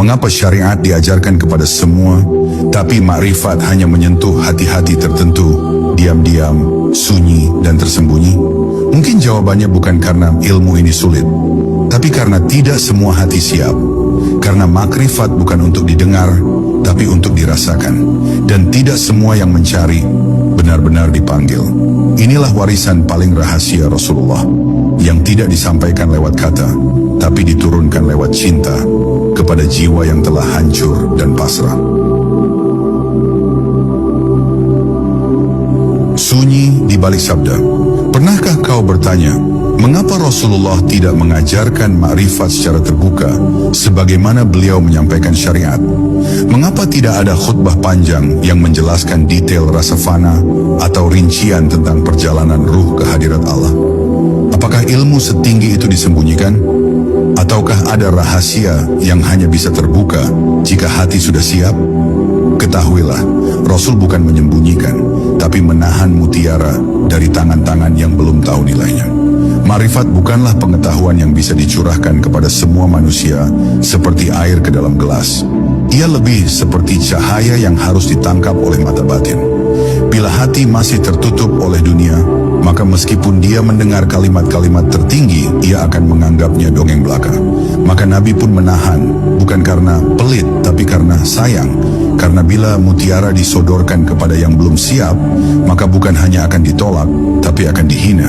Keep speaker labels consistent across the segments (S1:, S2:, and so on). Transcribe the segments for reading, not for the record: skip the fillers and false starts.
S1: Mengapa syariat diajarkan kepada semua, tapi makrifat hanya menyentuh hati-hati tertentu, diam-diam, sunyi, dan tersembunyi? Mungkin jawabannya bukan karena ilmu ini sulit, tapi karena tidak semua hati siap. Karena makrifat bukan untuk didengar, tapi untuk dirasakan. Dan tidak semua yang mencari benar-benar dipanggil. Inilah warisan paling rahasia Rasulullah, yang tidak disampaikan lewat kata, tapi diturunkan lewat cinta kepada jiwa yang telah hancur dan pasrah. Sunyi di balik sabda. Pernahkah kau bertanya, mengapa Rasulullah tidak mengajarkan makrifat secara terbuka sebagaimana beliau menyampaikan syariat? Mengapa tidak ada khutbah panjang yang menjelaskan detail rasa fana atau rincian tentang perjalanan ruh ke hadirat Allah? Apakah ilmu setinggi itu disembunyikan? Ataukah ada rahasia yang hanya bisa terbuka jika hati sudah siap? Ketahuilah, Rasul bukan menyembunyikan, tapi menahan mutiara dari tangan-tangan yang belum tahu nilainya. Makrifat bukanlah pengetahuan yang bisa dicurahkan kepada semua manusia seperti air ke dalam gelas. Ia lebih seperti cahaya yang harus ditangkap oleh mata batin. Bila hati masih tertutup oleh dunia, maka meskipun dia mendengar kalimat-kalimat tertinggi, ia akan menganggapnya dongeng belaka. Maka Nabi pun menahan, bukan karena pelit, tapi karena sayang. Karena bila mutiara disodorkan kepada yang belum siap, maka bukan hanya akan ditolak, tapi akan dihina.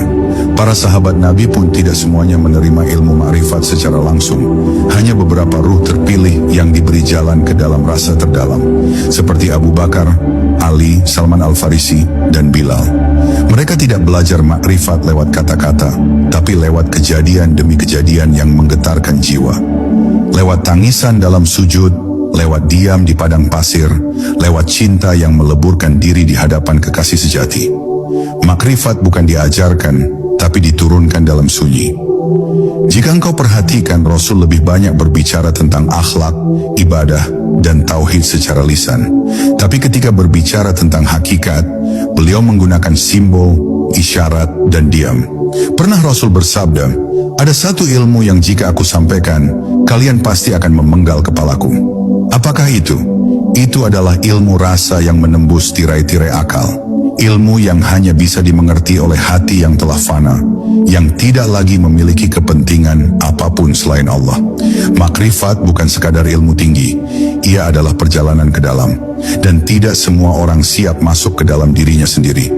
S1: Para sahabat Nabi pun tidak semuanya menerima ilmu makrifat secara langsung. Hanya beberapa ruh terpilih yang diberi jalan ke dalam rasa terdalam, seperti Abu Bakar, Ali, Salman Al-Farisi, dan Bilal. Mereka tidak belajar makrifat lewat kata-kata, tapi lewat kejadian demi kejadian yang menggetarkan jiwa. Lewat tangisan dalam sujud, lewat diam di padang pasir, lewat cinta yang meleburkan diri di hadapan kekasih sejati. Makrifat bukan diajarkan, tapi diturunkan dalam sunyi. Jika engkau perhatikan, Rasul lebih banyak berbicara tentang akhlak, ibadah, dan tauhid secara lisan. Tapi ketika berbicara tentang hakikat, beliau menggunakan simbol, isyarat, dan diam. Pernah Rasul bersabda, ada satu ilmu yang jika aku sampaikan, kalian pasti akan memenggal kepalaku. Apakah itu? Itu adalah ilmu rasa yang menembus tirai-tirai akal. Ilmu yang hanya bisa dimengerti oleh hati yang telah fana, yang tidak lagi memiliki kepentingan apapun selain Allah. Makrifat bukan sekadar ilmu tinggi, ia adalah perjalanan ke dalam. Dan tidak semua orang siap masuk ke dalam dirinya sendiri.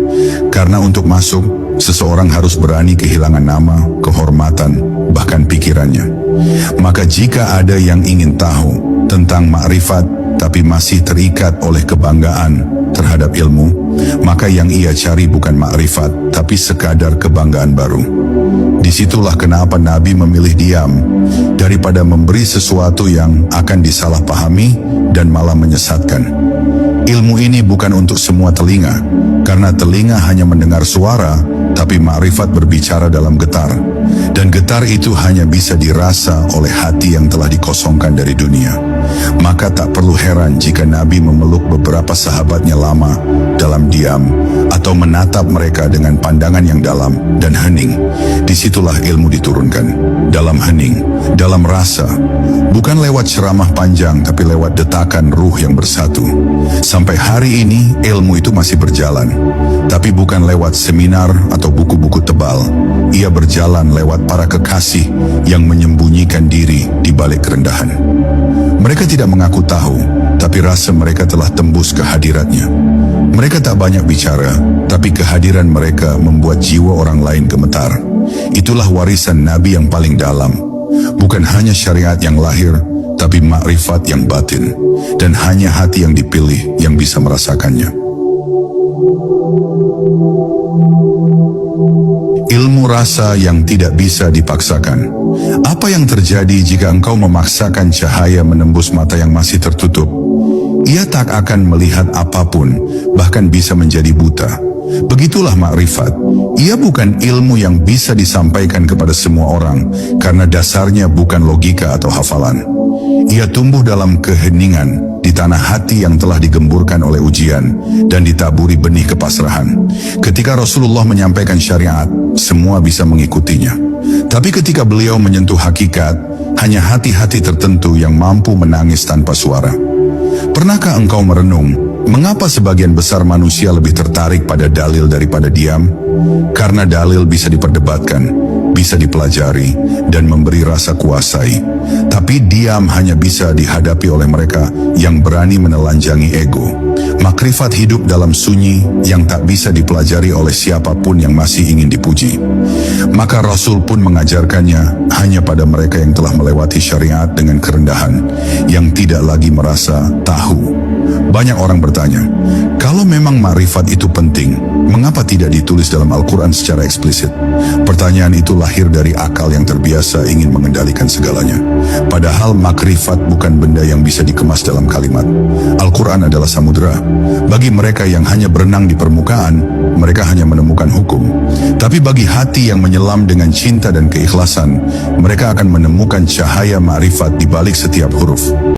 S1: Karena untuk masuk, seseorang harus berani kehilangan nama, kehormatan, bahkan pikirannya. Maka jika ada yang ingin tahu tentang makrifat, tapi masih terikat oleh kebanggaan terhadap ilmu, maka yang ia cari bukan makrifat, tapi sekadar kebanggaan baru. Disitulah kenapa Nabi memilih diam, daripada memberi sesuatu yang akan disalahpahami dan malah menyesatkan. Ilmu ini bukan untuk semua telinga, karena telinga hanya mendengar suara, tapi makrifat berbicara dalam getar. Dan getar itu hanya bisa dirasa oleh hati yang telah dikosongkan dari dunia. Maka tak perlu heran jika Nabi memeluk beberapa sahabatnya lama dalam diam, atau menatap mereka dengan pandangan yang dalam dan hening. Disitulah ilmu diturunkan, dalam hening, dalam rasa. Bukan lewat ceramah panjang, tapi lewat detakan ruh yang bersatu. Sampai hari ini ilmu itu masih berjalan, tapi bukan lewat seminar atau buku-buku tebal. Ia berjalan lewat para kekasih yang menyembunyikan diri di balik kerendahan. Mereka tidak mengaku tahu, tapi rasa mereka telah tembus ke hadiratnya. Mereka tak banyak bicara, tapi kehadiran mereka membuat jiwa orang lain gemetar. Itulah warisan Nabi yang paling dalam. Bukan hanya syariat yang lahir, tapi makrifat yang batin. Dan hanya hati yang dipilih yang bisa merasakannya. Ilmu rasa yang tidak bisa dipaksakan. Apa yang terjadi jika engkau memaksakan cahaya menembus mata yang masih tertutup? Ia tak akan melihat apapun, bahkan bisa menjadi buta. Begitulah makrifat. Ia bukan ilmu yang bisa disampaikan kepada semua orang, karena dasarnya bukan logika atau hafalan. Ia tumbuh dalam keheningan, di tanah hati yang telah digemburkan oleh ujian, dan ditaburi benih kepasrahan. Ketika Rasulullah menyampaikan syariat, semua bisa mengikutinya. Tapi ketika beliau menyentuh hakikat, hanya hati-hati tertentu yang mampu menangis tanpa suara. Pernahkah engkau merenung, mengapa sebagian besar manusia lebih tertarik pada dalil daripada diam? Karena dalil bisa diperdebatkan, bisa dipelajari, dan memberi rasa kuasai. Tapi diam hanya bisa dihadapi oleh mereka yang berani menelanjangi ego. Makrifat hidup dalam sunyi yang tak bisa dipelajari oleh siapapun yang masih ingin dipuji. Maka Rasul pun mengajarkannya hanya pada mereka yang telah melewati syariat dengan kerendahan, yang tidak lagi merasa tahu. Banyak orang bertanya, kalau memang makrifat itu penting, mengapa tidak ditulis dalam Al-Quran secara eksplisit? Pertanyaan itu lahir dari akal yang terbiasa ingin mengendalikan segalanya. Padahal makrifat bukan benda yang bisa dikemas dalam kalimat. Al-Quran adalah samudera. Bagi mereka yang hanya berenang di permukaan, mereka hanya menemukan hukum. Tapi bagi hati yang menyelam dengan cinta dan keikhlasan, mereka akan menemukan cahaya makrifat di balik setiap huruf.